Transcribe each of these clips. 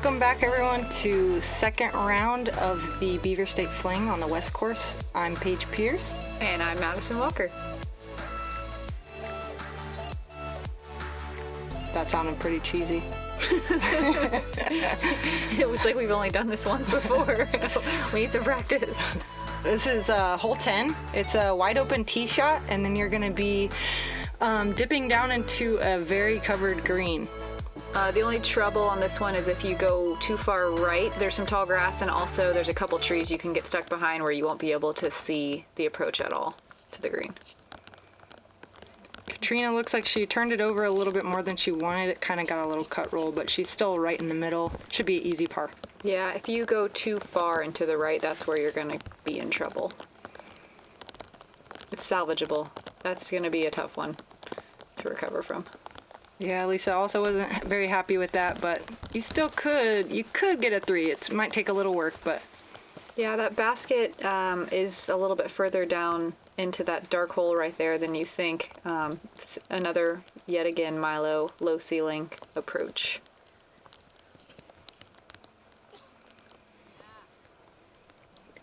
Welcome back, everyone, to second round of the Beaver State Fling on the West Course. I'm Paige Pierce. And I'm Madison Walker. That sounded pretty cheesy. It was like we've only done this once before. We need some practice. This is hole 10. It's a wide open tee shot, and then you're going to be dipping down into a very covered green. The only trouble on this one is if you go too far right, there's some tall grass, and also there's a couple trees you can get stuck behind where you won't be able to see the approach at all to the green. Catrina looks like she turned it over a little bit more than she wanted. It kind of got a little cut roll, but she's still right in the middle. Should be an easy par. Yeah, if you go too far into the right, that's where you're going to be in trouble. It's salvageable. That's going to be a tough one to recover from. Yeah, Alyssa also wasn't very happy with that, but you still could. You could get a 3. It might take a little work, but... Yeah, that basket is a little bit further down into that dark hole right there than you think. Another, yet again, Milo low ceiling approach.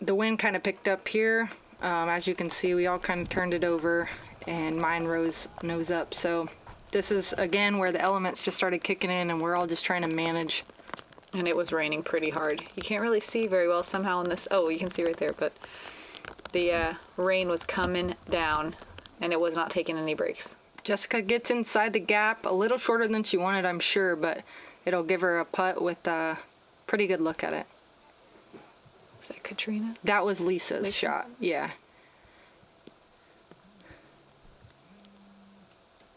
The wind kind of picked up here. As you can see, we all kind of turned it over, and mine rose nose up. So this is, again, where the elements just started kicking in, and we're all just trying to manage. And it was raining pretty hard. You can't really see very well somehow in this. Oh, you can see right there, but the rain was coming down, and it was not taking any breaks. Jessica gets inside the gap, a little shorter than she wanted, I'm sure, but it'll give her a putt with a pretty good look at it. Was that Catrina? That was Lisa's shot, yeah.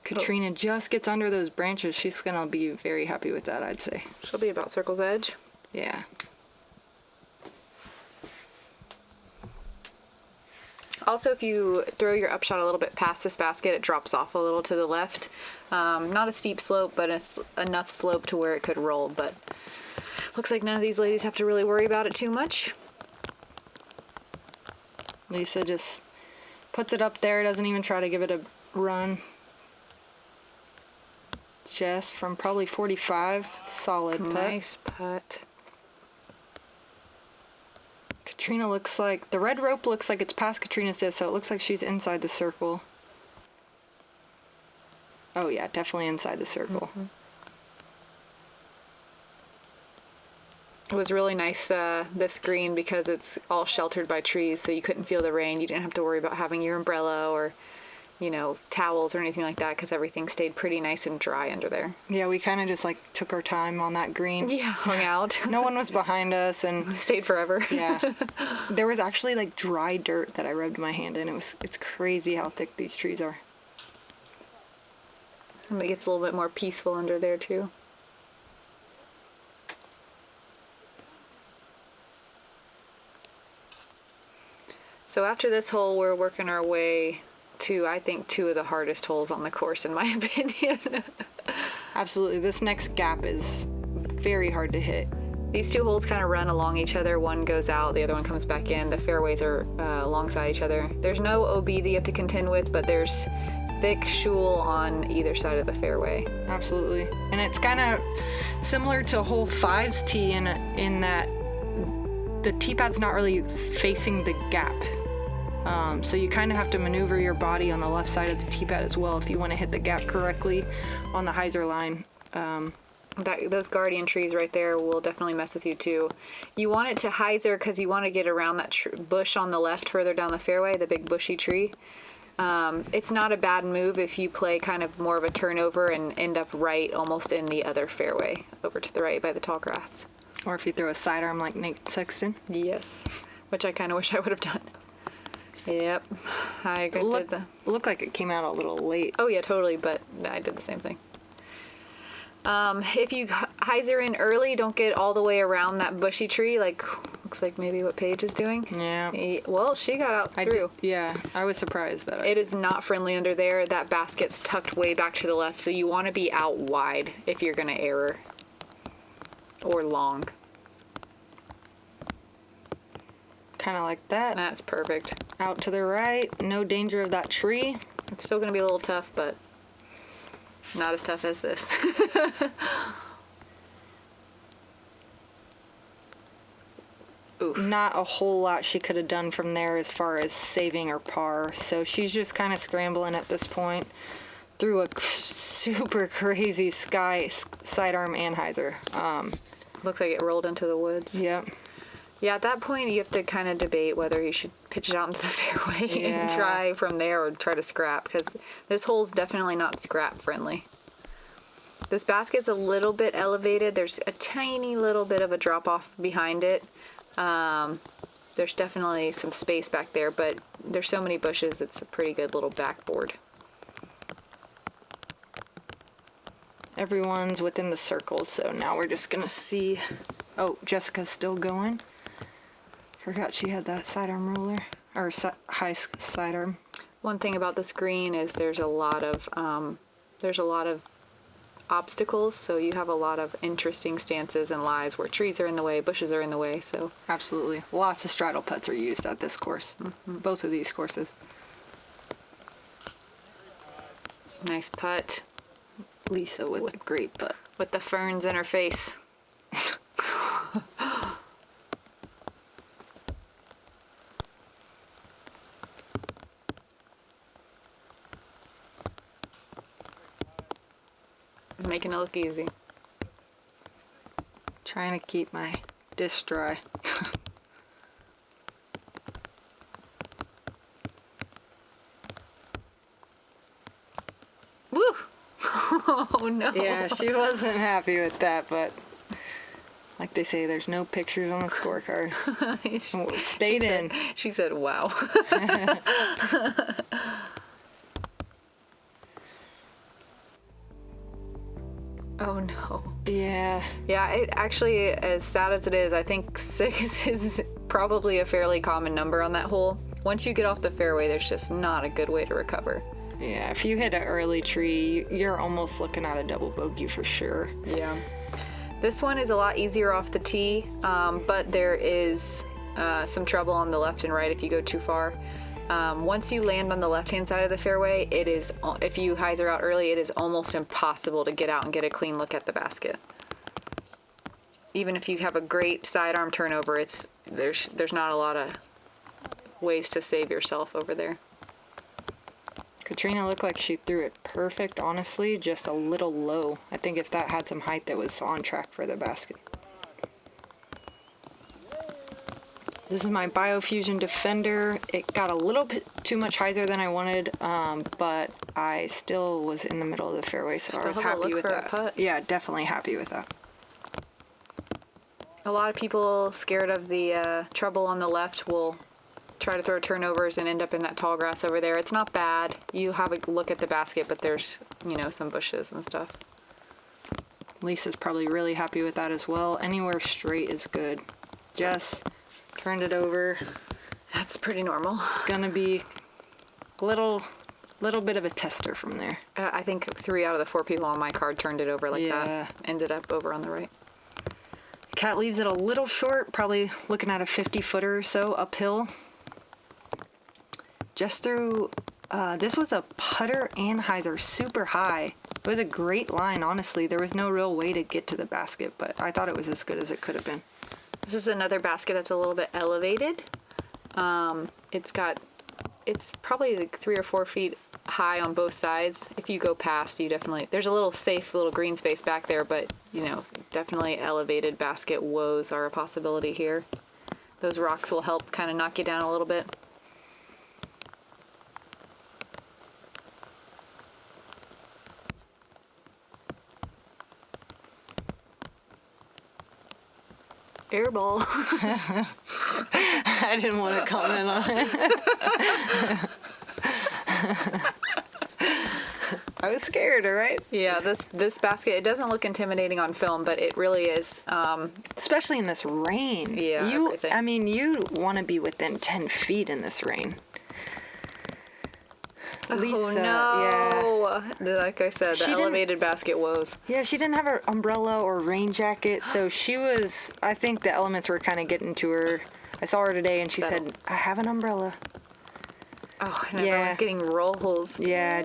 Catrina just gets under those branches. She's going to be very happy with that, I'd say. She'll be about circle's edge. Yeah. Also, if you throw your upshot a little bit past this basket, it drops off a little to the left. Not a steep slope, but it's enough slope to where it could roll. But looks like none of these ladies have to really worry about it too much. Lisa just puts it up there, doesn't even try to give it a run. Jess from probably 45, solid putt. Nice putt. Catrina looks like, the red rope looks like it's past Catrina's disc, so it looks like she's inside the circle. Oh yeah, definitely inside the circle. Mm-hmm. It was really nice, this green, because it's all sheltered by trees, so you couldn't feel the rain. You didn't have to worry about having your umbrella or, you know, towels or anything like that, because everything stayed pretty nice and dry under there. Yeah, we kind of just like took our time on that green. Yeah, hung out. No one was behind us and stayed forever. Yeah. There was actually like dry dirt that I rubbed my hand in. It's crazy how thick these trees are. And it gets a little bit more peaceful under there too. So after this hole, we're working our way to, I think, 2 of the hardest holes on the course, in my opinion. Absolutely. This next gap is very hard to hit. These 2 holes kind of run along each other. One goes out, the other one comes back in. The fairways are alongside each other. There's no OB that you have to contend with, but there's thick shoal on either side of the fairway. Absolutely. And it's kind of similar to hole 5's tee in that the tee pad's not really facing the gap. So you kind of have to maneuver your body on the left side of the tee pad as well if you want to hit the gap correctly on the hyzer line. Those guardian trees right there will definitely mess with you too. You want it to hyzer because you want to get around that bush on the left further down the fairway, the big bushy tree. It's not a bad move if you play kind of more of a turnover and end up right almost in the other fairway over to the right by the tall grass. Or if you throw a sidearm like Nate Sexton. Yes, which I kind of wish I would have done. Yep, I did that. Looked like it came out a little late. Oh yeah, totally, but I did the same thing. If you hyzer in early, don't get all the way around that bushy tree, looks like maybe what Paige is doing. Yeah. Well, she got out through. Yeah, I was surprised that it is not friendly under there. That basket's tucked way back to the left, so you want to be out wide if you're going to error. Or long. Kind of like that. That's perfect. Out to the right, no danger of that tree. It's still going to be a little tough, but not as tough as this. not a whole lot she could have done from there as far as saving her par. So she's just kind of scrambling at this point through a super crazy sidearm anhyzer. Looks like it rolled into the woods. Yep. Yeah, at that point you have to kind of debate whether you should pitch it out into the fairway and try from there or try to scrap, because this hole's definitely not scrap friendly. This basket's a little bit elevated. There's a tiny little bit of a drop off behind it. There's definitely some space back there, but there's so many bushes, it's a pretty good little backboard. Everyone's within the circle, so now we're just gonna see. Oh, Jessica's still going. Forgot she had that sidearm roller, or high sidearm. One thing about this green is there's a lot of obstacles, so you have a lot of interesting stances and lies where trees are in the way, bushes are in the way. So absolutely, lots of straddle putts are used at this course. Both of these courses. Nice putt. Lisa with a great putt. With the ferns in her face. Making it look easy. Trying to keep my disc dry. Woo! Oh no. Yeah, she wasn't happy with that, but like they say, there's no pictures on the scorecard. Stayed in. She said, wow. Oh no. Yeah. Yeah, it actually, as sad as it is, I think 6 is probably a fairly common number on that hole. Once you get off the fairway, there's just not a good way to recover. Yeah, if you hit an early tree, you're almost looking at a double bogey for sure. Yeah. This one is a lot easier off the tee, but there is some trouble on the left and right if you go too far. Once you land on the left-hand side of the fairway, it is, if you hyzer out early, it is almost impossible to get out and get a clean look at the basket. Even if you have a great sidearm turnover, there's not a lot of ways to save yourself over there. Catrina looked like she threw it perfect, honestly, just a little low. I think if that had some height, that was on track for the basket. This is my Biofusion Defender. It got a little bit too much hyzer than I wanted, but I still was in the middle of the fairway, so I was happy with that. Putt. Yeah, definitely happy with that. A lot of people scared of the trouble on the left will try to throw turnovers and end up in that tall grass over there. It's not bad. You have a look at the basket, but there's, some bushes and stuff. Lisa's probably really happy with that as well. Anywhere straight is good. Just turned it over. That's pretty normal. It's gonna be a little bit of a tester from there. I think 3 out of the 4 people on my card turned it over like that. Ended up over on the right. Cat leaves it a little short, probably looking at a 50-footer or so uphill. Just through, this was a putter anhyzer, super high. It was a great line, honestly. There was no real way to get to the basket, but I thought it was as good as it could have been. This is another basket that's a little bit elevated. It's probably like 3 or 4 feet high on both sides. If you go past, there's a little safe little green space back there, but definitely elevated basket woes are a possibility here. Those rocks will help kind of knock you down a little bit. Airball. I didn't want to comment on it. I was scared, all right? Yeah, this basket, it doesn't look intimidating on film, but it really is. Especially in this rain. Yeah, everything. I mean, you want to be within 10 feet in this rain. Lisa, no! Yeah. Like I said, the elevated basket woes. Yeah, she didn't have her umbrella or rain jacket, so she was, I think the elements were kind of getting to her. I saw her today and she said, I have an umbrella. Oh, and everyone's getting rolls. Yeah,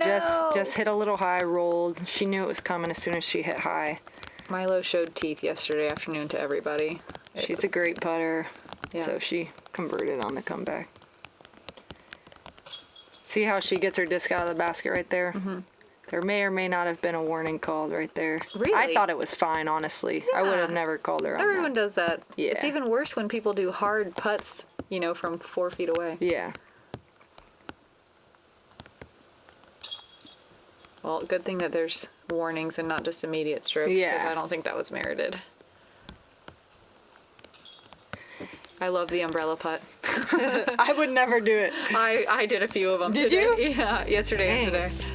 just hit a little high, rolled. She knew it was coming as soon as she hit high. Milo showed teeth yesterday afternoon to everybody. She's a great putter. Yeah. So she converted on the comeback. See how she gets her disc out of the basket right there? Mm-hmm. There may or may not have been a warning called right there. Really? I thought it was fine, honestly. Yeah. I would have never called her on Everyone that. does that. Yeah. It's even worse when people do hard putts, from 4 feet away. Yeah. Well, good thing that there's warnings and not just immediate strokes. Yeah. 'Cause I don't think that was merited. I love the umbrella putt. I would never do it. I did a few of them Did today. you? Yeah, yesterday and Dang. today.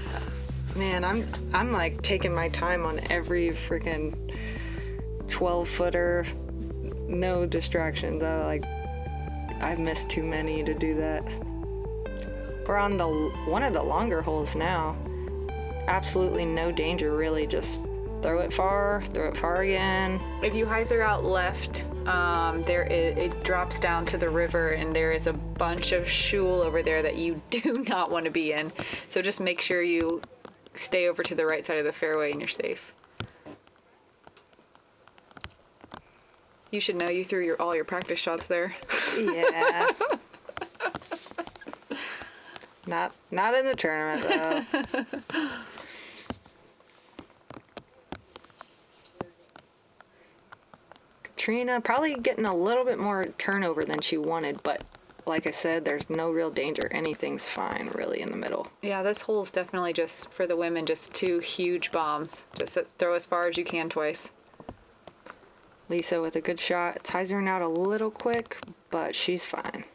Man, I'm like taking my time on every freaking 12-footer. No distractions. I've missed too many to do that. We're on one of the longer holes now. Absolutely no danger, really. Just throw it far again. If you hyzer out left, it drops down to the river, and there is a bunch of shoal over there that you do not want to be in. So just make sure you stay over to the right side of the fairway and you're safe. You should know you threw all your practice shots there. Yeah. Not in the tournament though. Catrina probably getting a little bit more turnover than she wanted, but like I said, there's no real danger. Anything's fine, really, in the middle. Yeah, this hole is definitely just, for the women, just 2 huge bombs. Just throw as far as you can twice. Lisa with a good shot. It's hyzering out a little quick, but she's fine.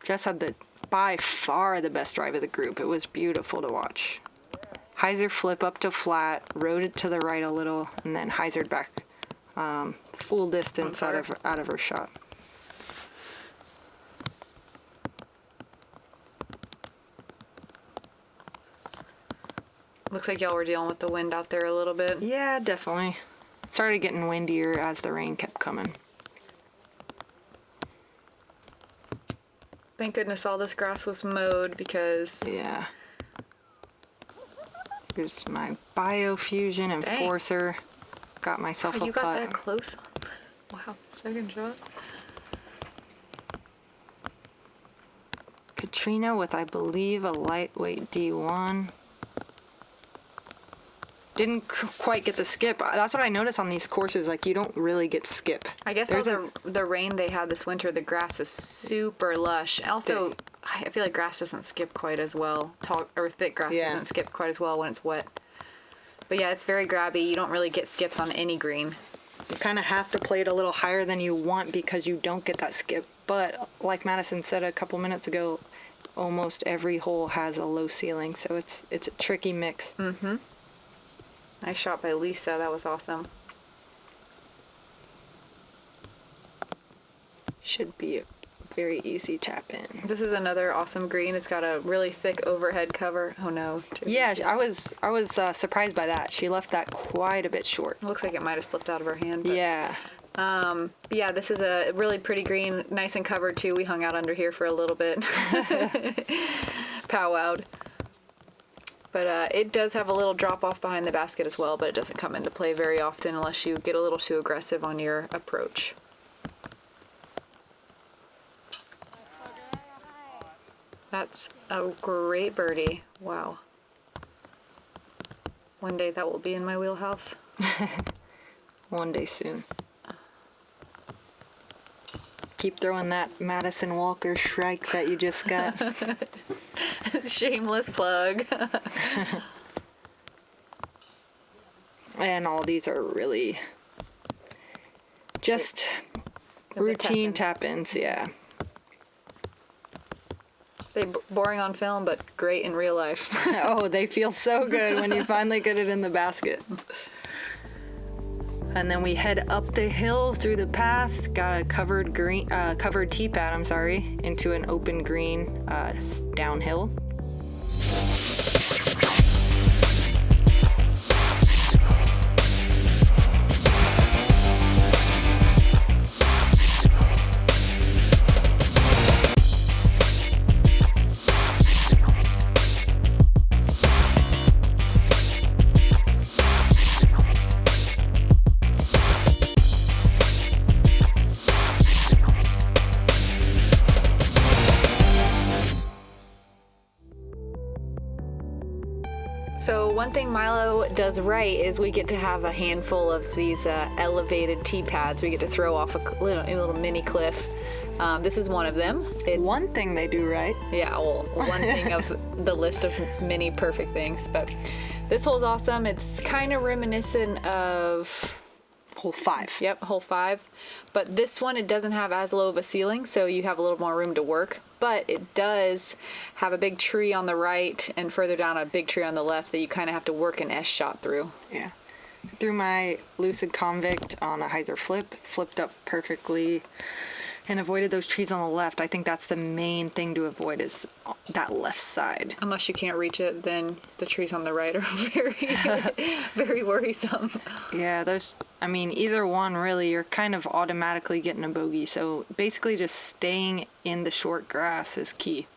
Jess had by far the best drive of the group. It was beautiful to watch. Hyzer flip up to flat, rode it to the right a little, and then hyzered back full distance out of her shot. Looks like y'all were dealing with the wind out there a little bit. Yeah, definitely. It started getting windier as the rain kept coming. Thank goodness all this grass was mowed because... Yeah. Here's my biofusion enforcer. Got myself a putt. You got that close? Wow, second shot. Catrina with, I believe, a lightweight D1. Didn't quite get the skip. That's what I noticed on these courses. Like, you don't really get skip. I guess the rain they had this winter, the grass is super lush. Also, I feel like grass doesn't skip quite as well. Thick grass doesn't skip quite as well when it's wet. But yeah, it's very grabby. You don't really get skips on any green. You kind of have to play it a little higher than you want because you don't get that skip. But like Madison said a couple minutes ago, almost every hole has a low ceiling, so it's a tricky mix. Mm-hmm. Nice shot by Alyssa. That was awesome. Should be a very easy tap in. This is another awesome green. It's got a really thick overhead cover. Oh no. Yeah, I was surprised by that. She left that quite a bit short. It looks like it might have slipped out of her hand. But, yeah. Yeah, this is a really pretty green, nice and covered too. We hung out under here for a little bit. Powwowed. But it does have a little drop off behind the basket as well, but it doesn't come into play very often unless you get a little too aggressive on your approach. That's a great birdie. Wow. One day that will be in my wheelhouse. One day soon. Keep throwing that Madison Walker shrike that you just got. Shameless plug. And all these are really just routine tap-ins, yeah. They boring on film, but great in real life. Oh, they feel so good when you finally get it in the basket. And then we head up the hill through the path, got a covered tee pad, into an open green downhill. one thing Milo does right is we get to have a handful of these elevated tee pads. We get to throw off a little mini cliff. This is one of them. It's, one thing they do right. Yeah, well, one thing of the list of many perfect things. But this hole's awesome. It's kind of reminiscent of hole 5. Yep, hole 5. But this one, it doesn't have as low of a ceiling, so you have a little more room to work. But it does have a big tree on the right and further down a big tree on the left that you kind of have to work an S shot through. Yeah. Threw my Lucid Convict on a hyzer flip, flipped up perfectly, and avoided those trees on the left. I think that's the main thing to avoid is that left side. Unless you can't reach it, then the trees on the right are very, very worrisome. Yeah, either one really, you're kind of automatically getting a bogey. So basically just staying in the short grass is key.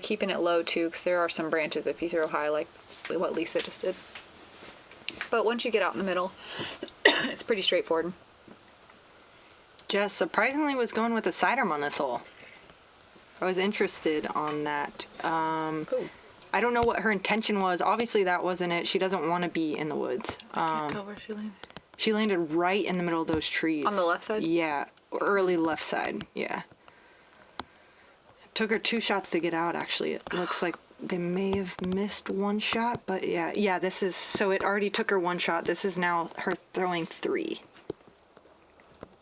Keeping it low too, because there are some branches if you throw high like what Lisa just did. But once you get out in the middle, it's pretty straightforward. Jess surprisingly was going with a sidearm on this hole. I was interested on that. Cool. I don't know what her intention was. Obviously that wasn't it. She doesn't want to be in the woods. I can't tell where she landed. She landed right in the middle of those trees. On the left side? Yeah. Early left side. Yeah. Took her 2 shots to get out, actually. It looks like they may have missed 1 shot, but yeah, this is, so it already took her 1 shot. This is now her throwing 3.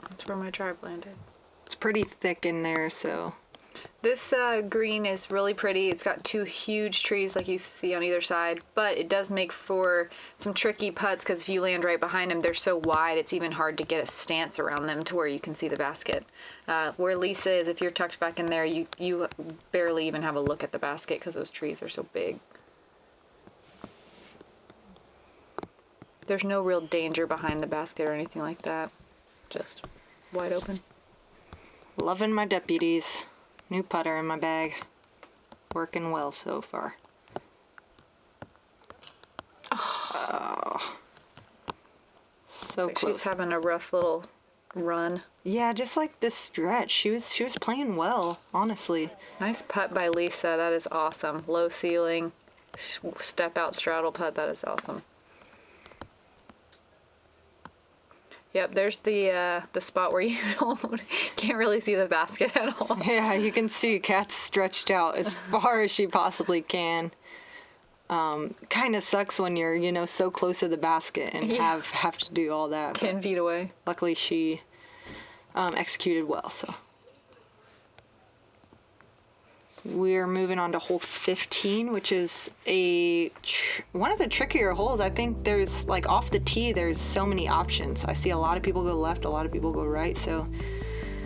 That's where my drive landed. It's pretty thick in there, so. This green is really pretty. It's got 2 huge trees like you see on either side, but it does make for some tricky putts because if you land right behind them, they're so wide, it's even hard to get a stance around them to where you can see the basket. Where Lisa is, if you're tucked back in there, you barely even have a look at the basket because those trees are so big. There's no real danger behind the basket or anything like that. Just wide open. Loving my deputies. New putter in my bag. Working well so far. Oh. So like close. She's having a rough little run. Yeah, just like this stretch. She was playing well, honestly. Nice putt by Lisa. That is awesome. Low ceiling, step out straddle putt. That is awesome. Yep, there's the spot where you can't really see the basket at all. Yeah, you can see Kat's stretched out as far as she possibly can. Kind of sucks when you're, so close to the basket and have to do all that. 10 feet away. Luckily, she executed well, so. We're moving on to hole 15, which is one of the trickier holes. I think there's, like, off the tee, there's so many options. I see a lot of people go left, a lot of people go right, so.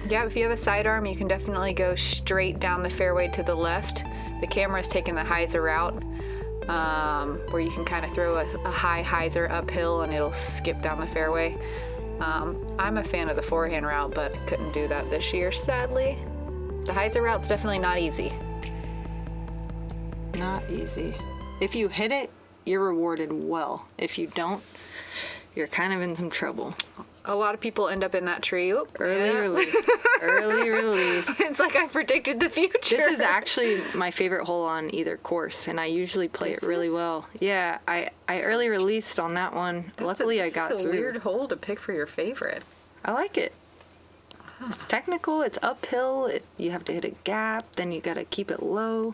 Yeah, if you have a sidearm, you can definitely go straight down the fairway to the left. The camera's taking the hyzer route, where you can kind of throw a high hyzer uphill and it'll skip down the fairway. I'm a fan of the forehand route, but couldn't do that this year, sadly. The hyzer route's definitely not easy. Not easy. If you hit it, you're rewarded well. If you don't, you're kind of in some trouble. A lot of people end up in that tree. Oop, Early release. Early release. It's like I predicted the future. This is actually my favorite hole on either course, and I usually play it really well. Yeah, I early released on that one. Luckily, I got through. It's a weird hole to pick for your favorite. I like it. It's technical, it's uphill, you have to hit a gap, then you gotta keep it low.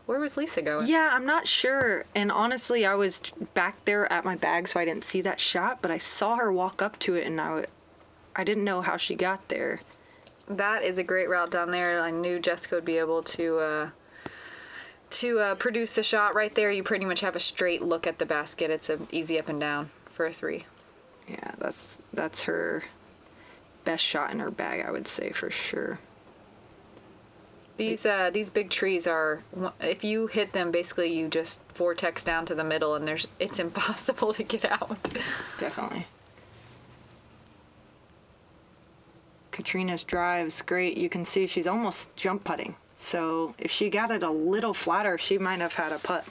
Where was Lisa going? Yeah, I'm not sure. And honestly, I was back there at my bag, so I didn't see that shot, but I saw her walk up to it, and I didn't know how she got there. That is a great route down there. I knew Jessica would be able to produce the shot right there. You pretty much have a straight look at the basket. It's an easy up and down for a 3. Yeah, that's her best shot in her bag, I would say, for sure. These big trees are, if you hit them, basically you just vortex down to the middle and it's impossible to get out. Definitely. Catrina's drive's great. You can see she's almost jump putting. So if she got it a little flatter, she might have had a putt.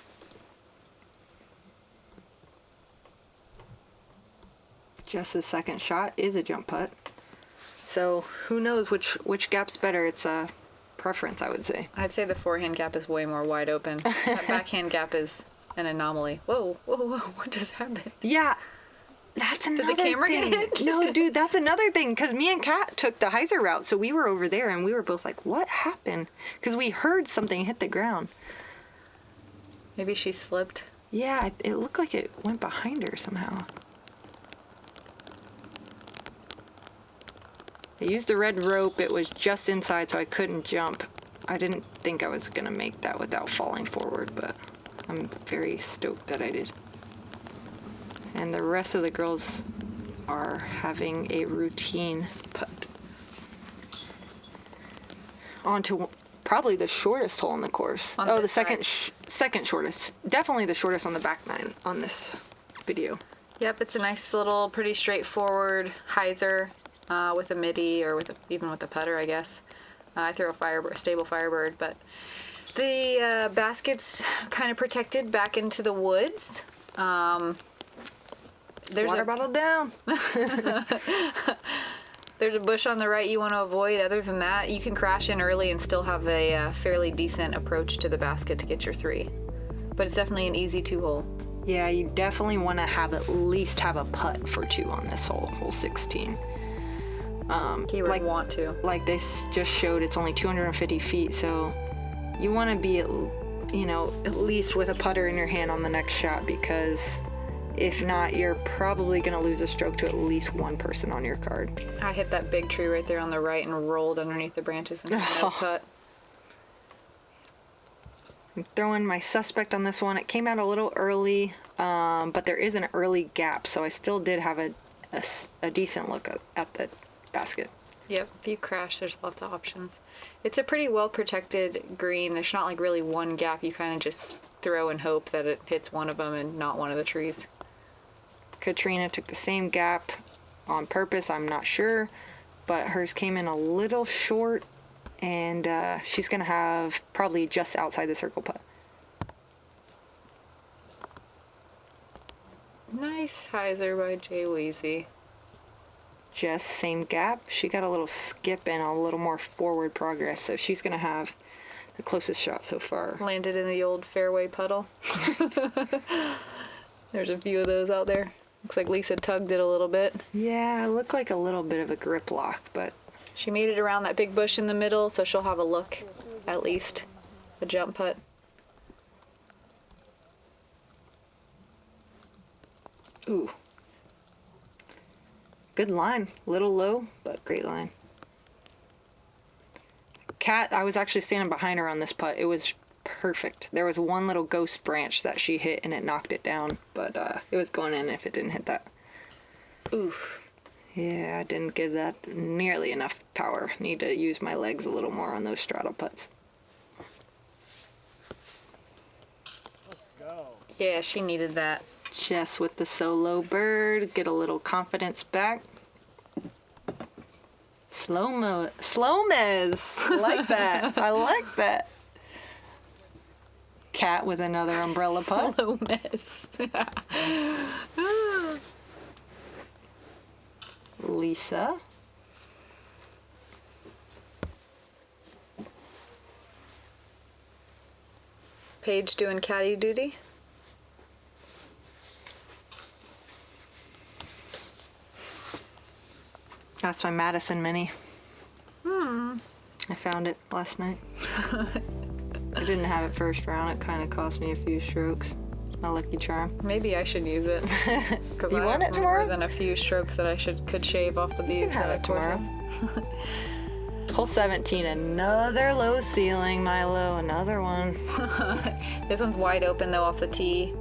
Jess's second shot is a jump putt. So who knows which gap's better. It's preference, I would say. I'd say the forehand gap is way more wide open. That backhand gap is an anomaly. Whoa, whoa, whoa, what just happened? Yeah, that's another Did the camera thing. get hit? No, dude, that's another thing, because me and Kat took the hyzer route, so we were over there, and we were both like, what happened? Because we heard something hit the ground. Maybe she slipped. Yeah, it looked like it went behind her somehow. I used the red rope. It was just inside, so I couldn't jump. I didn't think I was going to make that without falling forward, but I'm very stoked that I did. And the rest of the girls are having a routine putt. On to probably the shortest hole in the course. On the this second side. second shortest. Definitely the shortest on the back nine on this video. Yep, it's a nice little, pretty straightforward hyzer with a midi or even with a putter, I guess. I throw a stable Firebird, but the basket's kind of protected back into the woods. There's Water bottle down. There's a bush on the right you want to avoid. Other than that, you can crash in early and still have a fairly decent approach to the basket to get your 3. But it's definitely an easy 2-hole. Yeah, you definitely want to have at least have a putt for 2 on this hole 16. Keyword want to. Like this just showed, it's only 250 feet, so you want to be at least with a putter in your hand on the next shot, because if not, you're probably going to lose a stroke to at least one person on your card. I hit that big tree right there on the right and rolled underneath the branches and no putt. I'm throwing my suspect on this one. It came out a little early, but there is an early gap, so I still did have a decent look at the basket. Yep, if you crash, there's lots of options. It's a pretty well protected green. There's not like really one gap. You kind of just throw and hope that it hits one of them and not one of the trees. Catrina took the same gap on purpose, I'm not sure, but hers came in a little short, and she's gonna have probably just outside the circle putt. Nice hyzer by Weese. Just same gap. She got a little skip and a little more forward progress, so she's gonna have the closest shot so far. Landed in the old fairway puddle. There's a few of those out there. Looks like Lisa tugged it a little bit. Yeah, it looked like a little bit of a grip lock, but she made it around that big bush in the middle, so she'll have a look, at least. A jump putt. Ooh. Good line. Little low, but great line. Kat, I was actually standing behind her on this putt. It was perfect. There was one little ghost branch that she hit and it knocked it down, but it was going in if it didn't hit that. Oof. Yeah, I didn't give that nearly enough power. Need to use my legs a little more on those straddle putts. Let's go. Yeah, she needed that. Just with the solo bird, get a little confidence back. SloMez. I like that. I like that. Kat with another umbrella putt. SloMez. Lisa. Paige doing caddy duty. That's my Madison mini. I found it last night. I didn't have it first round. It kind of cost me a few strokes. It's my lucky charm. Maybe I should use it. Because You I want have it tomorrow? more than a few strokes that I could shave off of these have it tomorrow. torches. Hole 17, another low ceiling, Milo. Another one. This one's wide open though off the tee.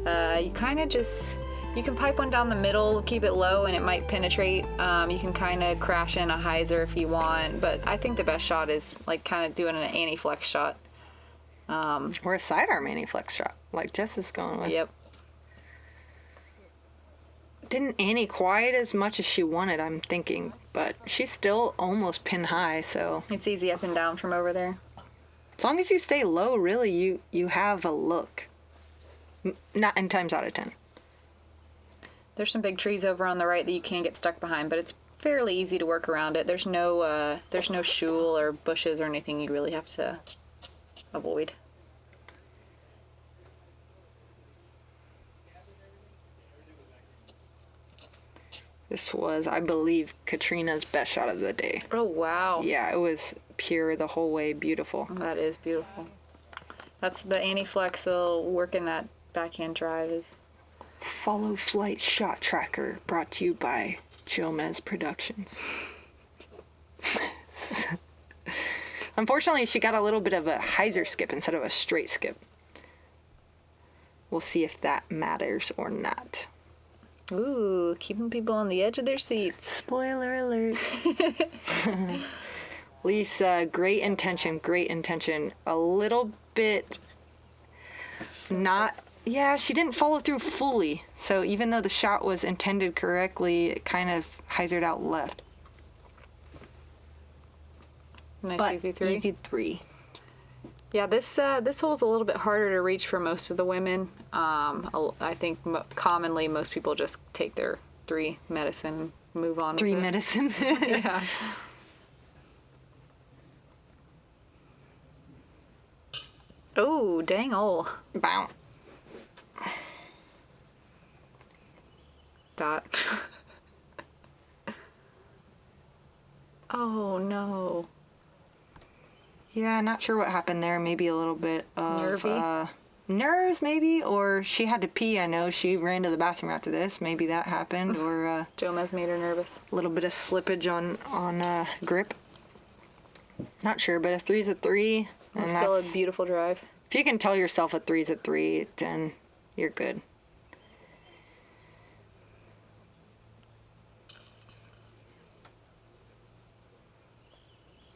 You kind of just, you can pipe one down the middle, keep it low, and it might penetrate. You can kind of crash in a hyzer if you want, but I think the best shot is like kind of doing an anti-flex shot. Or a sidearm anti-flex shot, like Jess is going with. Yep. Didn't Annie quiet as much as she wanted, I'm thinking, but she's still almost pin high, so It's easy up and down from over there. as long as you stay low, really, you have a look. 9 times out of 10. There's some big trees over on the right that you can get stuck behind, but it's fairly easy to work around it. There's no shul or bushes or anything you really have to avoid. This was, I believe, Catrina's best shot of the day. Oh, wow. Yeah, it was pure the whole way, beautiful. That is beautiful. That's the anti-flex that'll work in that backhand drive is. FollowFlight shot tracker brought to you by Jomez Productions. Unfortunately, she got a little bit of a hyzer skip instead of a straight skip. We'll see if that matters or not. Ooh, keeping people on the edge of their seats. Spoiler alert. Lisa, great intention, great intention. A little bit not... Yeah, she didn't follow through fully. So even though the shot was intended correctly, it kind of hyzered out left. Nice, But easy three. Easy three. Yeah, this hole's a little bit harder to reach for most of the women. I think commonly most people just take their 3 medicine and move on. 3 medicine. Yeah. Oh, dang ol'. Bow. Dot. Oh, no. Yeah, not sure what happened there. Maybe a little bit of... Nervy? Nerves, maybe? Or she had to pee, I know. She ran to the bathroom after this. Maybe that happened. Or Jomez made her nervous. a little bit of slippage on grip. Not sure, but a 3's a 3. And Still a beautiful drive. If you can tell yourself a 3's a 3, then you're good.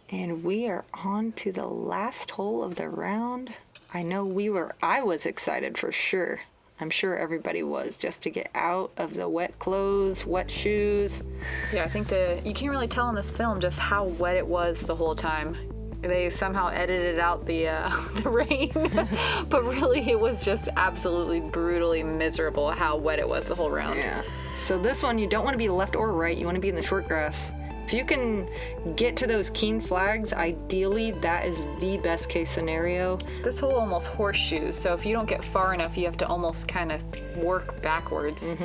And we are on to the last hole of the round. I know I was excited for sure. I'm sure everybody was, just to get out of the wet clothes, wet shoes. Yeah, I think you can't really tell in this film just how wet it was the whole time. They somehow edited out the rain, but really it was just absolutely brutally miserable how wet it was the whole round. Yeah. So this one, you don't want to be left or right. You want to be in the short grass. If you can get to those keen flags, ideally that is the best case scenario. This hole almost horseshoes, so if you don't get far enough, you have to almost kind of work backwards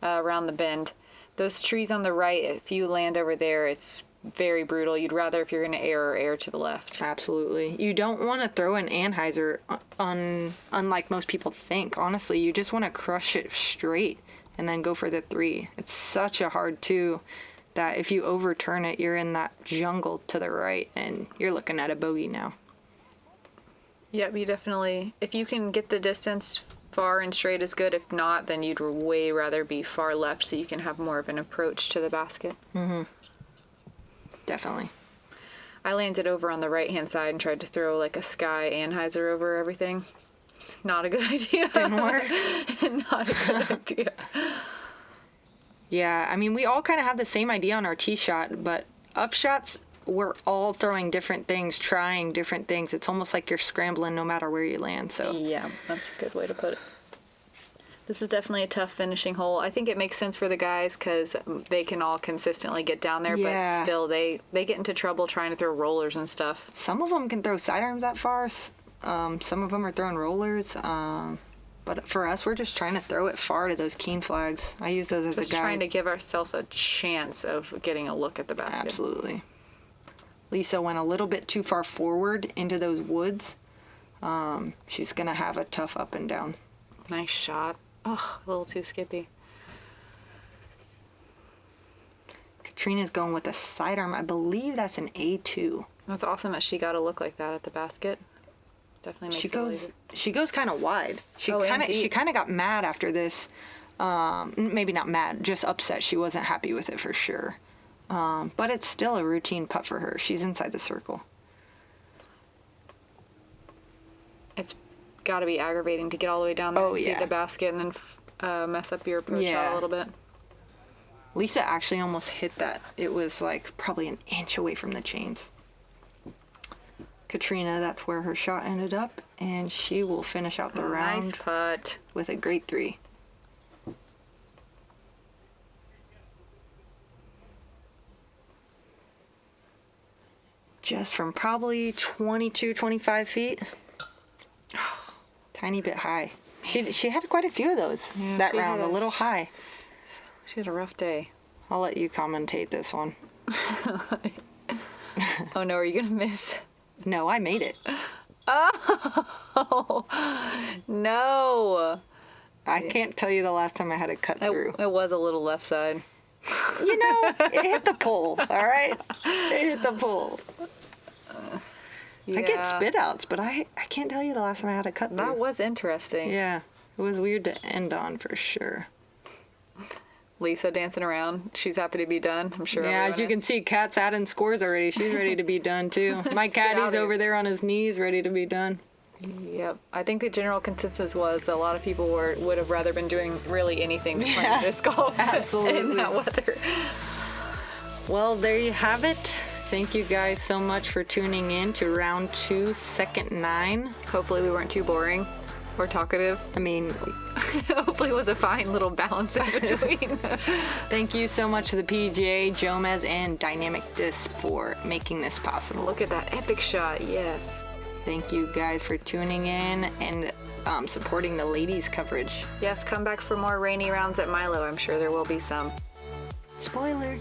around the bend. Those trees on the right, if you land over there, it's very brutal. You'd rather, if you're going to err to the left. Absolutely. You don't want to throw an anhyzer unlike most people think. Honestly, you just want to crush it straight and then go for the 3. It's such a hard 2 that if you overturn it, you're in that jungle to the right and you're looking at a bogey now. Yep, you definitely, if you can get the distance far and straight is good. If not, then you'd way rather be far left so you can have more of an approach to the basket. Mm-hmm. Definitely. I landed over on the right-hand side and tried to throw like a sky anhyzer over everything. Not a good idea. Didn't work? Not a good idea. Yeah, I mean, we all kind of have the same idea on our tee shot, but up shots, we're all throwing different things, trying different things. It's almost like you're scrambling no matter where you land. So yeah, that's a good way to put it. This is definitely a tough finishing hole. I think it makes sense for the guys because they can all consistently get down there, Yeah. but still they get into trouble trying to throw rollers and stuff. Some of them can throw sidearms that far. Some of them are throwing rollers. But for us, we're just trying to throw it far to those keen flags. I use those as Just a guide. trying to give ourselves a chance of getting a look at the basket. Absolutely. Lisa went a little bit too far forward into those woods. She's going to have a tough up and down. Nice shot. Oh, a little too skippy. Catrina's going with a sidearm. I believe that's an A2. That's awesome that she got a look like that at the basket. Definitely makes She goes kind of wide. She indeed. kind of got mad after this. Maybe not mad, just upset. She wasn't happy with it for sure. But it's still a routine putt for her. She's inside the circle. It's got to be aggravating to get all the way down there and see yeah. the basket and then mess up your approach shot a little bit. Lisa actually almost hit that. It was like probably an inch away from the chains. Catrina, that's where her shot ended up, and she will finish out the round Nice putt. with a great 3. just from probably 22, 25 feet. Tiny bit high. She had quite a few of those that round, a little high. She had a rough day. I'll let you commentate this one. Oh no, are you gonna miss? No, I made it. Oh no! I can't tell you the last time I had it cut through. It was a little left side. You know, it hit the pole, all right? It hit the pole. Yeah. I get spit outs, but I can't tell you the last time I had it cut through. That was interesting. Yeah, it was weird to end on for sure. Lisa dancing around. She's happy to be done. I'm sure. Yeah, as you can see, Kat's adding scores already. She's ready to be done too. My caddy's over there on his knees, ready to be done. Yep. I think the general consensus was a lot of people would have rather been doing really anything than playing disc golf. Absolutely. In that weather. Well, there you have it. Thank you guys so much for tuning in to round 2, second 9. Hopefully we weren't too boring or talkative. I mean, Hopefully it was a fine little balance in between. thank you so much to the PGA, Jomez, and Dynamic Disc for making this possible. Look at that epic shot. Yes. Thank you guys for tuning in and supporting the ladies coverage. Yes, come back for more rainy rounds at Milo. I'm sure there will be some. Spoiler.